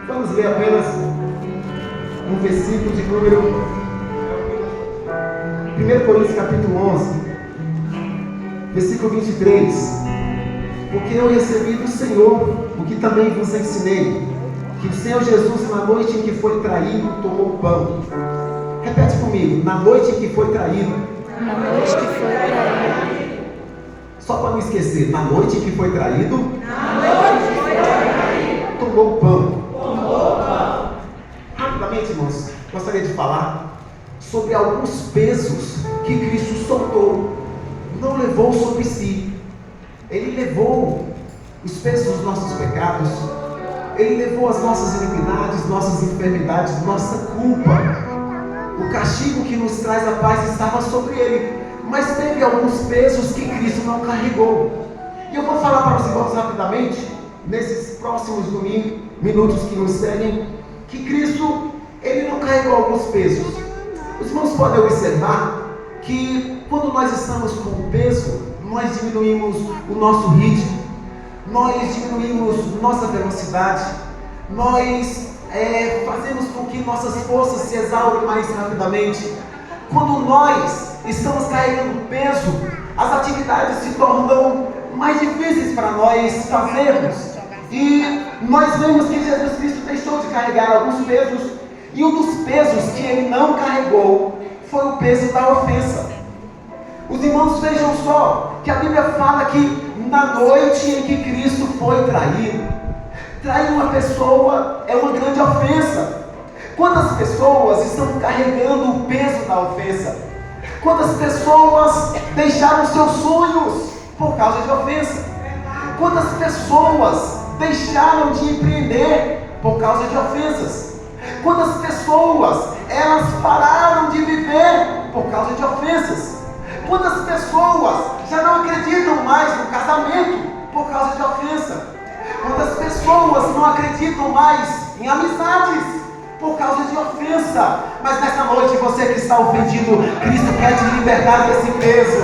Vamos ler apenas um versículo de número 1 Coríntios capítulo 11, versículo 23. Porque eu recebi do Senhor o que também vos ensinei, que o Senhor Jesus, na noite em que foi traído, tomou o pão. Repete comigo: na noite em que foi traído. Na noite que foi traído. Só para não esquecer: na noite em que foi traído. Na noite que foi traído. Tomou o pão. Tomou o pão. Rapidamente, irmãos, gostaria de falar sobre alguns pesos que Cristo soltou. Não levou sobre si. Ele levou os pesos dos nossos pecados. Ele levou as nossas iniquidades, nossas enfermidades, nossa culpa. O castigo que nos traz a paz estava sobre ele. Mas teve alguns pesos que Cristo não carregou. E eu vou falar para os irmãos rapidamente, nesses próximos minutos que nos seguem, que Cristo, ele não carregou alguns pesos. Os irmãos podem observar que quando nós estamos com o peso, nós diminuímos o nosso ritmo, nós diminuímos nossa velocidade, nós fazemos com que nossas forças se exaurem mais rapidamente. Quando nós estamos carregando peso, as atividades se tornam mais difíceis para nós fazermos. E nós vemos que Jesus Cristo deixou de carregar alguns pesos, e um dos pesos que ele não carregou foi o peso da ofensa. Os irmãos, vejam só que a Bíblia fala que na noite em que Cristo foi traído, trair uma pessoa é uma grande ofensa. Quantas pessoas estão carregando o peso da ofensa? Quantas pessoas deixaram seus sonhos por causa de ofensa? Quantas pessoas deixaram de empreender por causa de ofensas? Quantas pessoas elas pararam de viver por causa de ofensas? Quantas pessoas já não acreditam mais no casamento por causa de ofensa? Quantas pessoas não acreditam mais em amizades por causa de ofensa? Mas nessa noite, você que está ofendido, Cristo quer te libertar desse peso.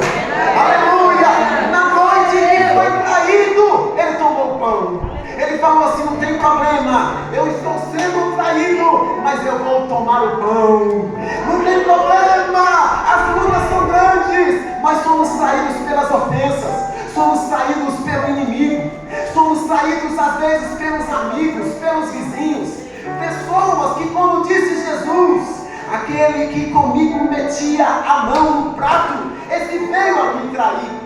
Aleluia! Na noite que foi traído, ele tomou o pão. Ele falou assim: não tem problema, eu estou sendo traído, mas eu vou tomar o pão. Não tem problema, as lutas são grandes, mas somos traídos pelas ofensas, somos traídos pelo inimigo, somos traídos às vezes pelos amigos, pelos vizinhos, pessoas que, como disse Jesus, aquele que comigo metia a mão no prato, esse veio a me trair.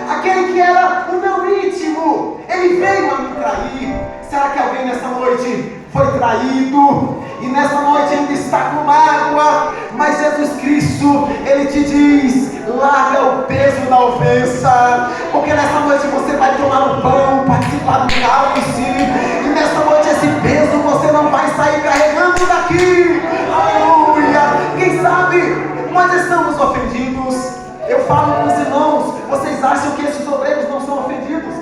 Aquele que era o meu íntimo, ele veio a me trair. Será que alguém nessa noite foi traído e nessa noite ainda está com mágoa? Mas Jesus Cristo, ele te diz: larga o peso da ofensa, porque nessa noite você vai tomar o pão, participar do cálice, e nessa noite esse peso você não vai sair carregando daqui. Aleluia! Quem sabe nós estamos ofendidos. Eu falo para os irmãos: vocês acham que esses obreiros não são ofendidos?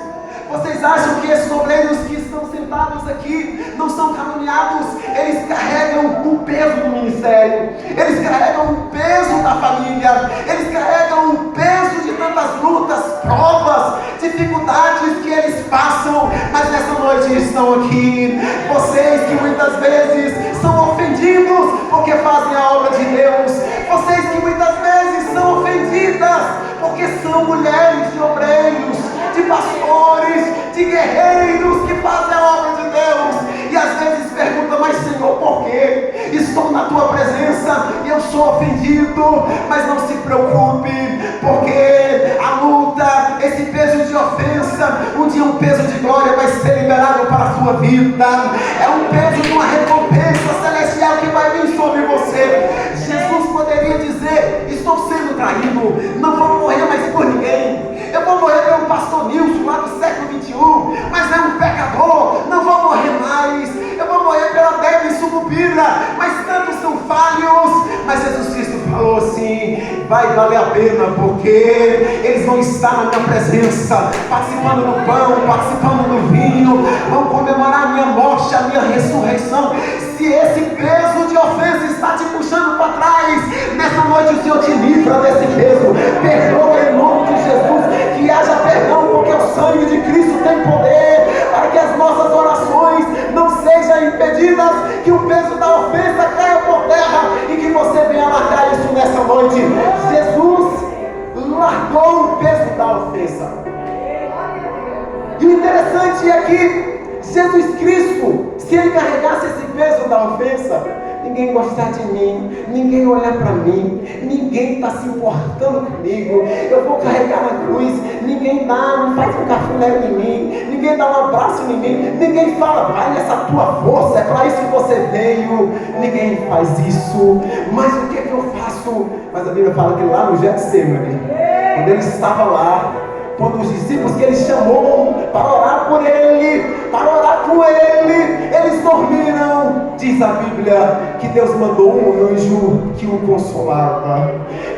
Vocês acham que esses obreiros que estão sentados aqui não são caluniados? Eles carregam o peso do ministério, eles carregam o peso da família, eles carregam o peso de tantas lutas, provas, dificuldades que eles passam. Mas nessa noite estão aqui vocês que muitas vezes são ofendidos porque fazem a obra de Deus, vocês que muitas vezes são ofendidas porque são mulheres de obreiros, de pastores, de guerreiros que fazem a obra de Deus, e às vezes perguntam: mas Senhor, por quê? Estou na tua presença e eu sou ofendido. Mas não se preocupe, porque a luta, esse peso de ofensa, um dia um peso de glória vai ser liberado para a sua vida. É um peso de uma recompensa celestial que vai vir sobre você. Jesus poderia dizer: estou sendo traído, não vou morrer mais por ninguém, eu vou morrer pelo pastor Nilson lá do século 21, mas é um pecador, não vou morrer mais, eu vou morrer pela Débora e Sucupira, mas tantos são falhos. Mas Jesus Cristo falou assim: vai valer a pena, porque eles vão estar na minha presença, participando do pão, participando do vinho, vão comemorar a minha morte, a minha ressurreição. Se esse peso de ofensa está te puxando para trás, nessa noite o Senhor te livra desse peso. Perdoa em nome de Jesus, que haja perdão, porque o sangue de Cristo tem poder para que as nossas orações não sejam que o peso da ofensa caia por terra e que você venha marcar isso nessa noite. Jesus largou o peso da ofensa. E o interessante é que Jesus Cristo, se ele carregasse esse peso da ofensa, ninguém gostar de mim, ninguém olhar para mim, ninguém está se importando comigo, eu vou carregar na cruz, ninguém não faz um cafuné em mim, ninguém dá um abraço em mim, ninguém fala, vai nessa tua força, é para isso que você veio, ninguém faz isso. Mas o que é que eu faço? Mas a Bíblia fala que lá no Getsemane, quando ele estava lá, quando os discípulos que ele chamou para orar por ele, para orar com ele, eles dormiram. Diz a Bíblia que Deus mandou um anjo que o consolava,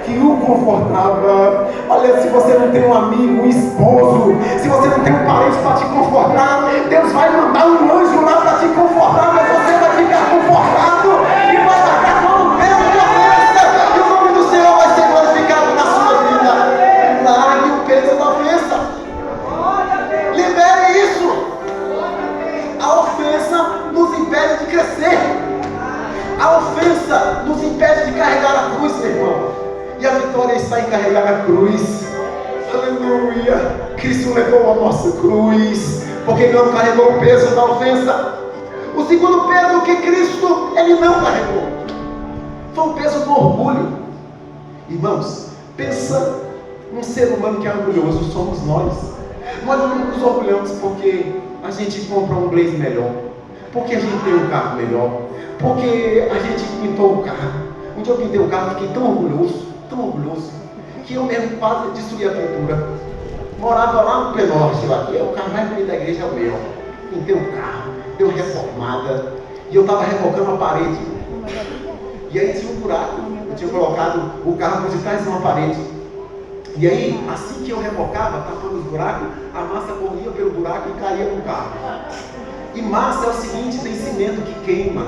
que o confortava. Olha, se você não tem um amigo, um esposo, se você não tem um parente para te confortar, Deus vai mandar um anjo lá para te confortar, mas você vai ficar confortado e vai largar com o peso de ofensa, e o nome do Senhor vai ser glorificado na sua vida. Largue o peso da ofensa. Libere isso. A ofensa nos impede de crescer. A ofensa nos impede de carregar a cruz, meu irmão. E a vitória está em carregar a cruz. Aleluia. Cristo levou a nossa cruz, porque não carregou o peso da ofensa. O segundo peso que Cristo, ele não carregou, foi o peso do orgulho. Irmãos, pensa num ser humano que é orgulhoso, somos nós. Nós não nos orgulhamos porque a gente compra um blaze melhor, porque a gente tem um carro melhor, porque a gente pintou o carro. Um dia eu pintei o carro, fiquei tão orgulhoso, que eu mesmo quase destruí a pintura. Morava lá no Penorte, lá, que é o carro mais bonito da igreja, é o meu. Pintei o carro, deu reformada, e eu estava rebocando a parede. E aí tinha um buraco, eu tinha colocado o carro por detrás de uma parede. E aí, assim que eu rebocava, tapando os buracos, a massa corria pelo buraco e caía no carro. E massa é o seguinte, tem cimento que queima.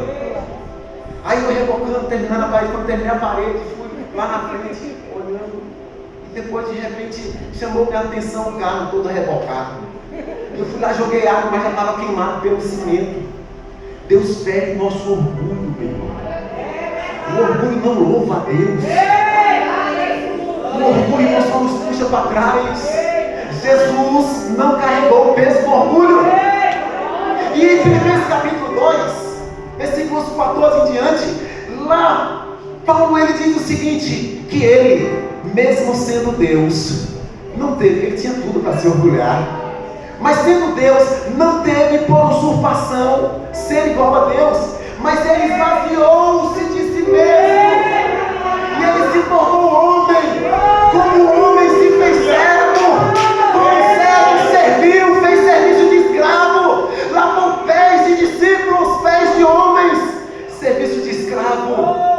Aí eu rebocando, terminando a parede, quando terminei a parede, fui lá na frente, olhando. E depois, de repente, chamou minha atenção o carro todo rebocado. Eu fui lá, joguei água, mas já estava queimado pelo cimento. Deus fere o nosso orgulho, meu irmão. O orgulho não louva a Deus. O orgulho não só nos puxa para trás. Jesus não carregou o peso do orgulho. E em Filipenses capítulo 2, versículos 14 em diante, lá Paulo ele diz o seguinte, que ele, mesmo sendo Deus, não teve, ele tinha tudo para se orgulhar, mas sendo Deus, não teve por usurpação ser igual a Deus, mas ele esvaziou-se de si mesmo, e ele se tornou homem, como o homem se fez servo, como servo serviu, fez serviço de escravo, lavou pés de discípulos, pés de homens, serviço de escravo.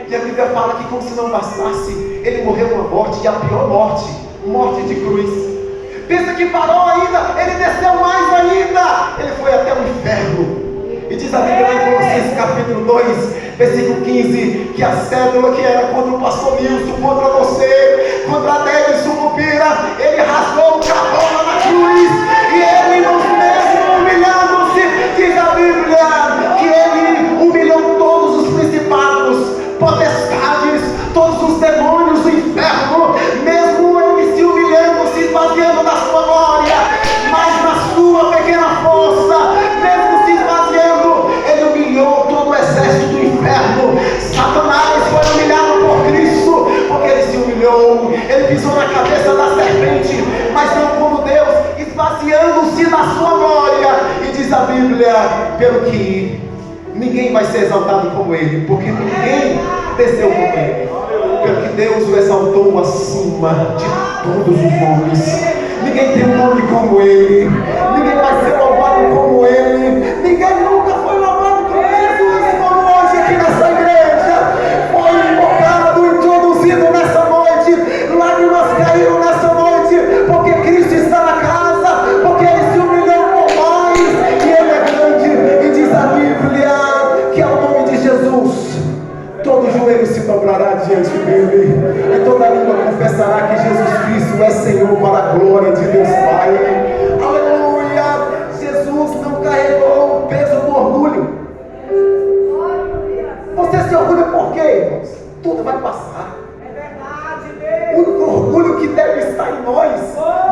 E a Bíblia fala que como se não bastasse, ele morreu uma morte, e a pior morte, morte de cruz. Pensa que parou ainda, ele desceu mais ainda, ele foi até o inferno. E diz a Bíblia em Colossenses capítulo 2, versículo 15, que a cédula que era contra o pastor Nilson, contra você, contra a Débora Sucupira, ele rasgou o cavalo na cruz, e ele, irmãos, mesmo humilhando-se, diz a Bíblia, que ele humilhou todos os principados, potestades, todos os demônios do inferno, mesmo ele se humilhando, se esvaziando da sua glória, mas na sua pequena força, mesmo se esvaziando, ele humilhou todo o exército do inferno. Satanás foi humilhado por Cristo, porque ele se humilhou, ele pisou na cabeça da serpente, mas não como Deus, esvaziando-se da sua glória. E diz a Bíblia, pelo que ninguém vai ser exaltado como ele, porque ninguém desceu como ele, pelo que Deus o exaltou acima de todos os homens. Ninguém tem um nome como ele, ninguém vai ser louvado como ele, ninguém nunca foi louvado como Jesus, como hoje aqui nessa igreja foi invocado, introduzido nessa noite. Lágrimas caíram nessa noite, porque Cristo está na casa, porque ele se humilhou por nós, e ele é grande. E diz a Bíblia que ao nome de Jesus todo joelho se dobrará diante dele, e toda língua confessará que Jesus Cristo é Senhor, para a glória de Deus Pai. Aleluia! Jesus não carregou o peso do orgulho. tudo vai passar. O único orgulho que deve estar em nós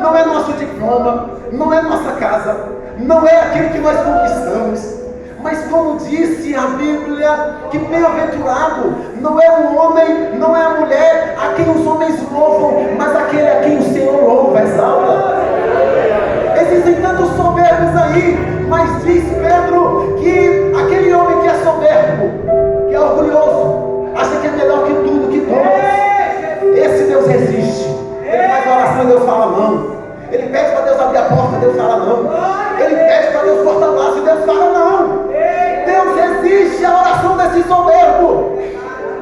não é nosso diploma, não é nossa casa, não é aquilo que nós conquistamos, mas como disse a Bíblia, que bem-aventurado não é o homem, não é a mulher a quem os homens louvam, mas aquele a quem o Senhor louva, exalta. Existem tantos soberbos aí, mas diz Pedro que aquele homem que é soberbo, que é orgulhoso, acha que é melhor que tudo, que todos, esse Deus resiste. Ele faz a oração e Deus fala não. Ele pede para Deus abrir a porta, Deus fala não. Ele pede para Deus cortar o braço e Deus fala não. Deus resiste à oração desse soberbo.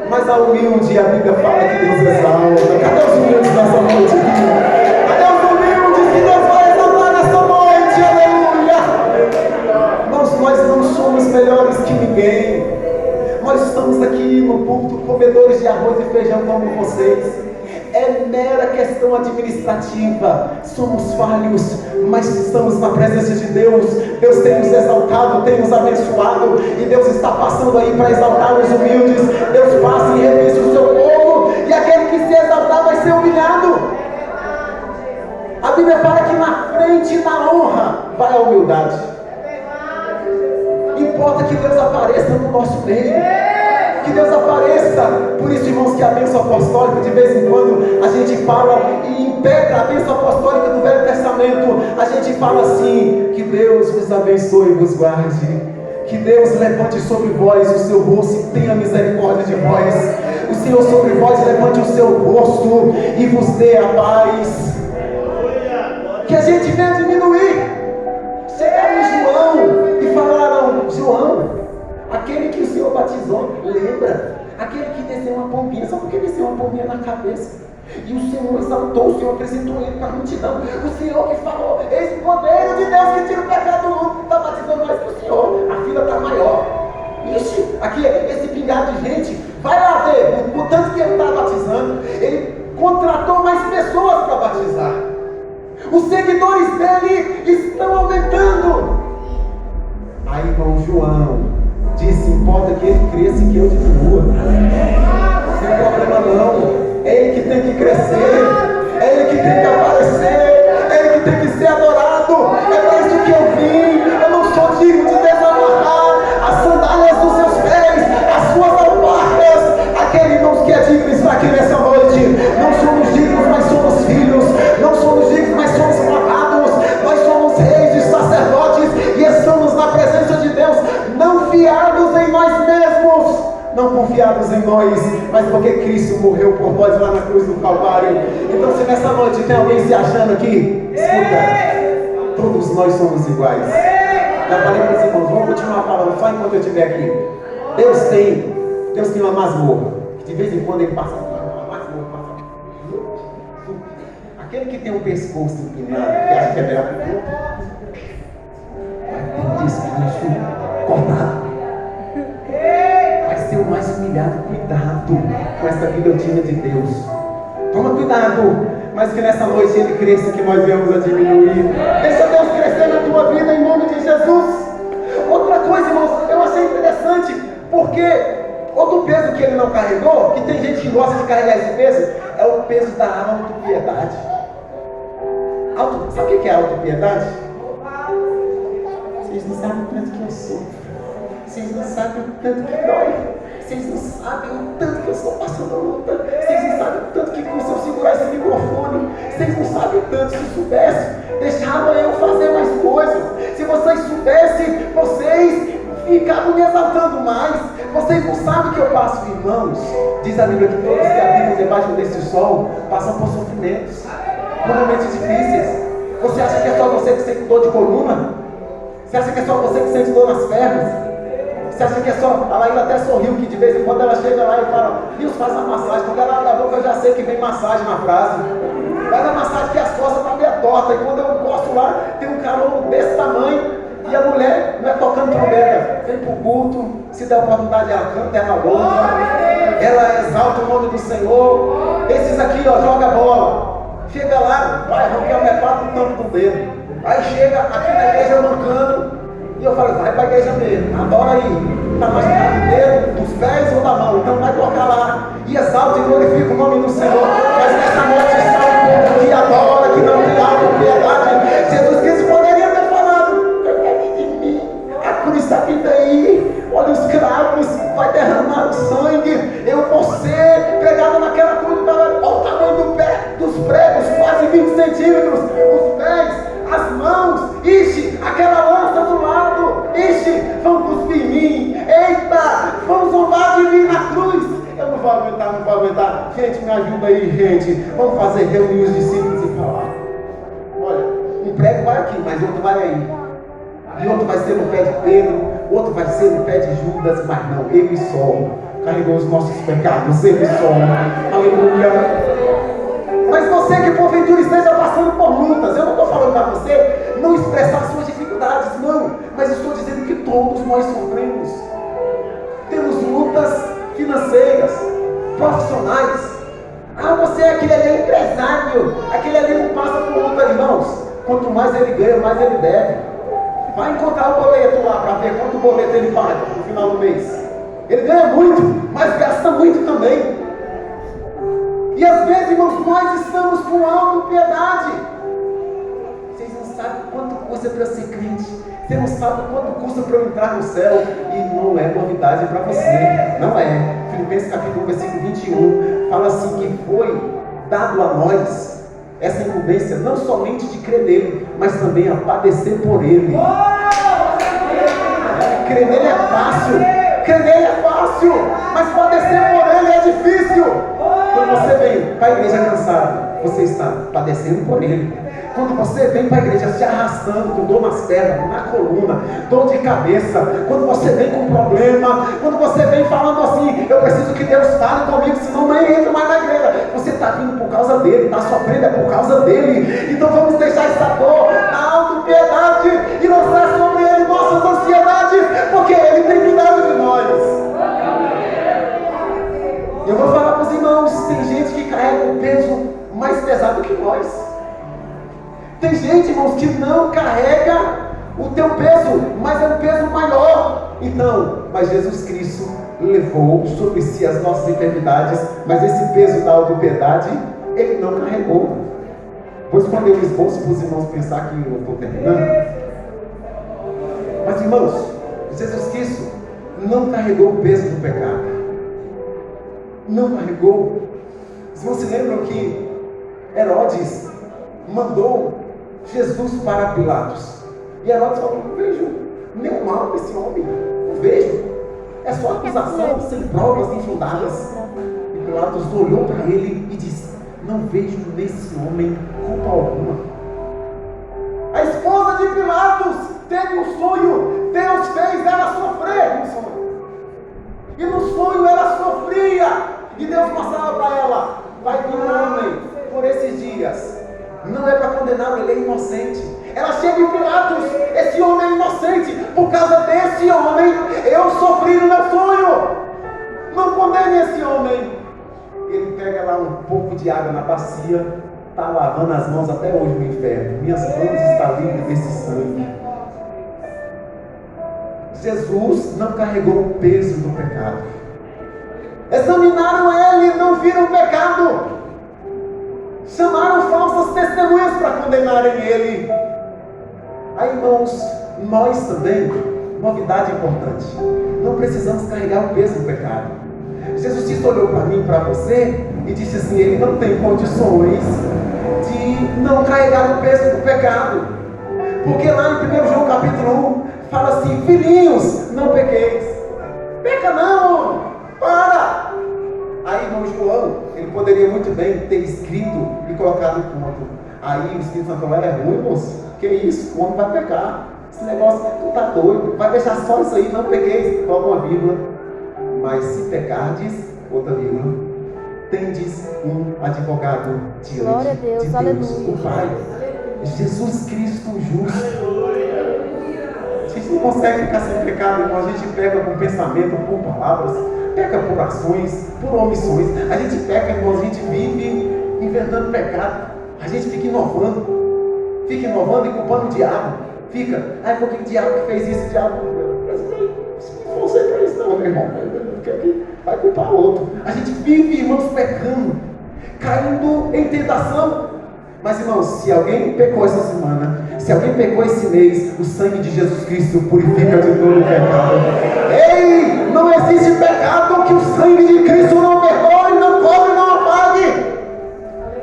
Mas a humilde, a Bíblia fala que Deus exalta. Cadê os humildes nessa noite aqui? Cadê os humildes que Deus vai exaltar nessa noite? Aleluia! Nós não somos melhores que ninguém. Nós estamos aqui no púlpito comedores de arroz e feijão como vocês. É mera questão administrativa. Somos falhos, mas estamos na presença de Deus. Deus tem nos exaltado, tem nos abençoado, e Deus está passando aí para exaltar os humildes. Deus passa e revista o seu povo, e aquele que se exaltar vai ser humilhado. A Bíblia fala que na frente da honra vai a humildade. Importa que Deus apareça no nosso meio, que Deus apareça. Por isso, irmãos, que a bênção apostólica, de vez em quando a gente fala e impetra a bênção apostólica do Velho Testamento. A gente fala assim: que Deus vos abençoe e vos guarde, que Deus levante sobre vós o seu rosto e tenha misericórdia de vós, o Senhor sobre vós levante o seu rosto e vos dê a paz. Que a gente venha diminuir, chegar no João e falaram: João, aquele que o Senhor batizou, lembra? Aquele que desceu uma pombinha, sabe por que desceu uma pombinha na cabeça? E o Senhor exaltou, o Senhor apresentou ele para a multidão. O Senhor que falou: eis o poder de Deus que tira o pecado do mundo, está batizando mais que o Senhor. A fila está maior. Ixi, aqui esse pingado de gente, vai lá ver, o tanto que ele está batizando. Ele contratou mais pessoas para batizar. Os seguidores dele estão aumentando. Aí, irmão João disse: importa que ele cresça e que eu diminua. Não tem problema não. É ele que tem que crescer, é ele que tem que aparecer, é ele que tem que ser adorado. É para isso que eu vim. Eu não sou digno de desamarrar as sandálias dos seus pés, as suas alparcas. Aquele, irmãos, que é digno está aqui nessa noite. Não somos dignos, mas somos filhos. Não somos dignos, mas somos lavados. Nós somos reis e sacerdotes e estamos na presença de Deus, não fiados em nós mesmos, não confiados em nós, mas porque Cristo morreu por nós lá na cruz do Calvário. Então, se nessa noite tem alguém se achando aqui, escuta, todos nós somos iguais. Já falei para os irmãos, vamos continuar falando só enquanto eu estiver aqui. Deus tem uma masmorra, que de vez em quando ele passa uma masmorra. Aquele que tem um pescoço empinado, que acha que é melhor que o outro, vai ter um discurso cortado. Vai ser o mais humilhado. Cuidado com essa guilhotina de Deus. Toma cuidado, mas que nessa noite ele cresça, que nós venhamos a diminuir. Deixa Deus crescer na tua vida em nome de Jesus. Outra coisa, irmãos, eu achei interessante, porque outro peso que ele não carregou, que tem gente que gosta de carregar esse peso, é o peso da autopiedade. Sabe o que é autopiedade? Vocês não sabem o tanto que eu sofro. Vocês não sabem o tanto que dói. Vocês não sabem o tanto que eu estou passando luta. Vocês não sabem o tanto que custa eu segurar esse microfone. Vocês não sabem o tanto, se soubessem, deixavam eu fazer mais coisas. Se vocês soubessem, vocês ficavam me exaltando mais. Vocês não sabem o que eu passo, irmãos. Diz a Bíblia que todos que habitam debaixo desse sol passam por sofrimentos, por momentos difíceis. Você acha que é só você que sente dor de coluna? Você acha que é só você que sente dor nas pernas? Você acha que é só... A Laíla até sorriu, que de vez em quando ela chega lá e fala: Deus, faz a massagem. Quando ela abre a boca eu já sei que vem massagem na frase. Faz a massagem que as costas estão meio tortas. E quando eu encosto lá, tem um calor desse tamanho. E a mulher não é tocando trombeta, vem pro culto, se der oportunidade ela canta, ela louva, ela exalta o nome do Senhor. Esses aqui, ó, joga bola. Chega lá, vai arrancar o metade do tampo do dedo. Aí chega aqui na igreja mancando, E eu falei, vai para a igreja mesmo, adora aí. Está mais caro do dedo, dos pés ou da mão, então vai colocar lá. E exalta e glorifica o nome do Senhor. Mas nessa noite está um povo que adora, que não tem autopiedade. Jesus Cristo poderia ter falado, pegue de mim, a cruz está vindo aí, olha os cravos, vai derramar o sangue, eu vou ser pregado naquela cruz, olha o tamanho do pé, dos pregos, quase 20 centímetros, os pés, as mãos, ixi, aquela lança do lado, ixi, vão cuspir em mim, eita, vão zombar de mim na cruz. Eu não vou aguentar, não vou aguentar. Gente, me ajuda aí, gente. Vamos fazer reunir os discípulos e falar. Olha, um prego vai aqui, mas outro vai aí. E outro vai ser no pé de Pedro, outro vai ser no pé de Judas, mas não, ele só carregou os nossos pecados, ele só. Aleluia. Mas você que porventura esteja passando por lutas, eu não estou falando para você não expressar suas dificuldades, não. Mas estou dizendo que todos nós sofremos. Temos lutas financeiras, profissionais. Ah, você é aquele ali é empresário, aquele ali não passa por luta, irmãos. Quanto mais ele ganha, mais ele deve. Vai encontrar o boleto lá para ver quanto boleto ele paga no final do mês. Ele ganha muito, mas gasta muito também. E às vezes, irmãos, nós estamos com autopiedade. Vocês não sabem quanto custa para ser crente. Você não sabe quanto custa para eu entrar no céu. E não é novidade para você. Não é. Filipenses capítulo 1, versículo 21 fala assim que foi dado a nós essa incumbência não somente de crer nele, mas também a padecer por ele. Crer nele é fácil. Crer nele é fácil. Mas padecer por ele é difícil. Quando você vem para a igreja cansado, você está padecendo por ele. Quando você vem para a igreja se arrastando com dor nas pernas, na coluna, dor de cabeça, quando você vem com problema, quando você vem falando assim, eu preciso que Deus fale comigo, senão nem entro mais na igreja. Você está vindo por causa dele, está sofrendo é por causa dele. Então vamos deixar essa dor, a autopiedade e lançar sobre ele nossas ansiedades, porque ele tem cuidado de nós. Eu vou falar para os irmãos, tem gente que carrega um peso mais pesado que nós. Tem gente, irmãos, que não carrega o teu peso, mas é um peso maior. Então, mas Jesus Cristo levou sobre si as nossas enfermidades, mas esse peso da autopiedade, ele não carregou. Pois quando eu esboço para os irmãos pensar que eu estou terminando. Mas, irmãos, Jesus Cristo não carregou o peso do pecado. Não carregou. Vocês se lembram que Herodes mandou Jesus para Pilatos. E Herodes falou, não vejo nenhum mal nesse homem. Não vejo. É só acusação, sem provas infundadas. E Pilatos olhou para ele e disse, não vejo nesse homem culpa alguma. A esposa de Pilatos teve um sonho. Deus fez ela sofrer no sonho. E no sonho ela sofria. E Deus passava para ela, vai vir um homem por esses dias. Não é para condenar, ele é inocente. Ela chega em Pilatos, esse homem é inocente. Por causa desse homem, eu sofri no meu sonho. Não condene esse homem. Ele pega lá um pouco de água na bacia, está lavando as mãos até hoje no inferno. Minhas mãos estão livres desse sangue. Jesus não carregou o peso do pecado. Examinaram ele, não viram pecado. Chamaram falsas testemunhas para condenarem ele. Aí, irmãos, nós também, novidade importante, não precisamos carregar o peso do pecado. Jesus Cristo olhou para mim, para você, e disse assim, ele não tem condições de não carregar o peso do pecado. Porque lá em 1 João capítulo 1, fala assim, filhinhos, não pequeis. Peca não, para. Aí, irmão João, ele poderia muito bem ter escrito e colocado em ponto. Aí o Espírito Santo falou, é ruim, moço. Que isso? O homem vai pecar. Esse negócio, tu tá doido. Vai deixar só isso aí, não peguei. Coloca uma vírgula. Mas se pecardes, outra vírgula, tendes um advogado diante de Deus, aleluia. O Pai. Jesus Cristo justo. A gente não consegue ficar sem pecado, irmão. A gente pega por pensamento, por palavras, peca por ações, por omissões. A gente peca, irmão, a gente vive inventando pecado. A gente fica inovando e culpando o diabo. Fica, foi que diabo que fez isso, diabo. Não sei para isso não, meu irmão. Vai culpar outro. A gente vive, irmãos, pecando, caindo em tentação. Mas, irmãos, se alguém pecou essa semana, se alguém pecou esse mês, o sangue de Jesus Cristo purifica de todo pecado. Ei, não existe pecado que o sangue de Cristo não perdoe, não cobre, não apague.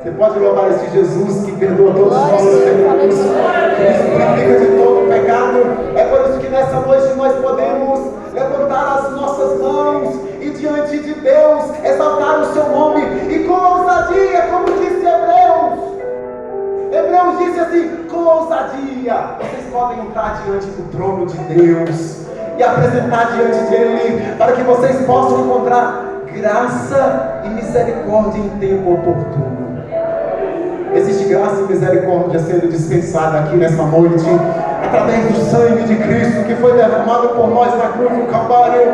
Você pode louvar esse Jesus que perdoa todos os nossos pecados, que purifica de todo pecado. É por isso que nessa noite nós podemos levantar as nossas mãos e diante de Deus exaltar o seu nome e com ousadia, como disse Hebreus disse assim, com ousadia, vocês podem entrar diante do trono de Deus e apresentar diante dele, para que vocês possam encontrar graça e misericórdia em tempo oportuno. Existe graça e misericórdia sendo dispensada aqui nessa noite, através do sangue de Cristo que foi derramado por nós na cruz do Calvário.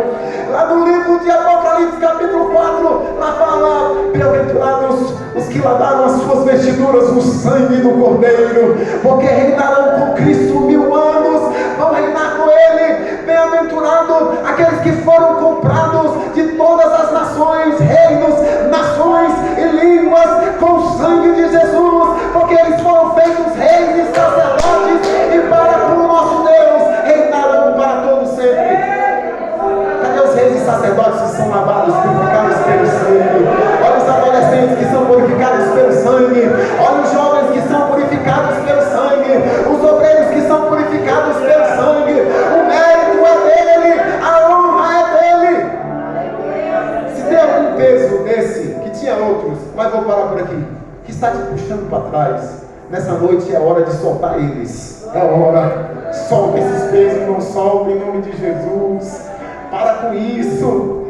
Lá no livro de Apocalipse, capítulo 4, lá fala: bem-aventurados os que lavaram as suas vestiduras no sangue do Cordeiro, porque reinarão com Cristo 1000 anos, vão reinar com Ele. Bem-aventurado aqueles que foram comprados de todas as nações, reinos, nações e línguas com o sangue de Jesus, porque eles foram feitos reis e sacerdotes e para com o nosso Deus reinarão para todo sempre. Cadê os reis e sacerdotes que são lavados, purificados pelo sangue? Olha os adolescentes que são purificados pelo sangue, olha os jovens que são purificados pelo sangue, os obreiros que são purificados pelo sangue. O mérito é dele, a honra é dele. Se tem algum peso desse, que tinha outros, mas vou parar por aqui, que está te puxando para trás, nessa noite é hora de soltar eles. É hora, solta esses pesos, não solta em nome de Jesus. Para com isso,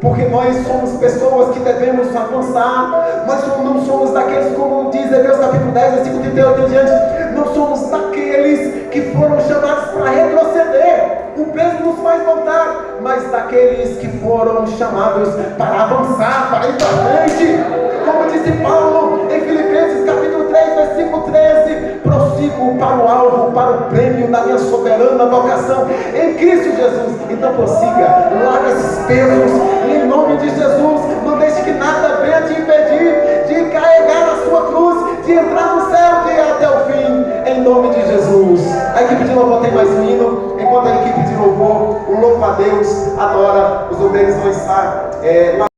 porque nós somos pessoas que devemos avançar. Nós não somos daqueles, como diz Hebreus capítulo 10, versículo 38 em diante, não somos daqueles que foram chamados para retroceder. O peso nos faz voltar, mas daqueles que foram chamados para avançar, para ir para frente. Como disse Paulo em Filipenses capítulo 3, versículo 13: prossigo para o alvo, para o prêmio da minha soberana vocação em Cristo Jesus. Então prossiga, larga esses pesos em nome de Jesus. Não deixe que nada venha te impedir de carregar a sua cruz, de entrar no céu, de ir até o fim, em nome de Jesus. A equipe de louvor tem mais um hino. Enquanto a equipe de louvor louva a Deus, adora, os obreiros vão estar lá.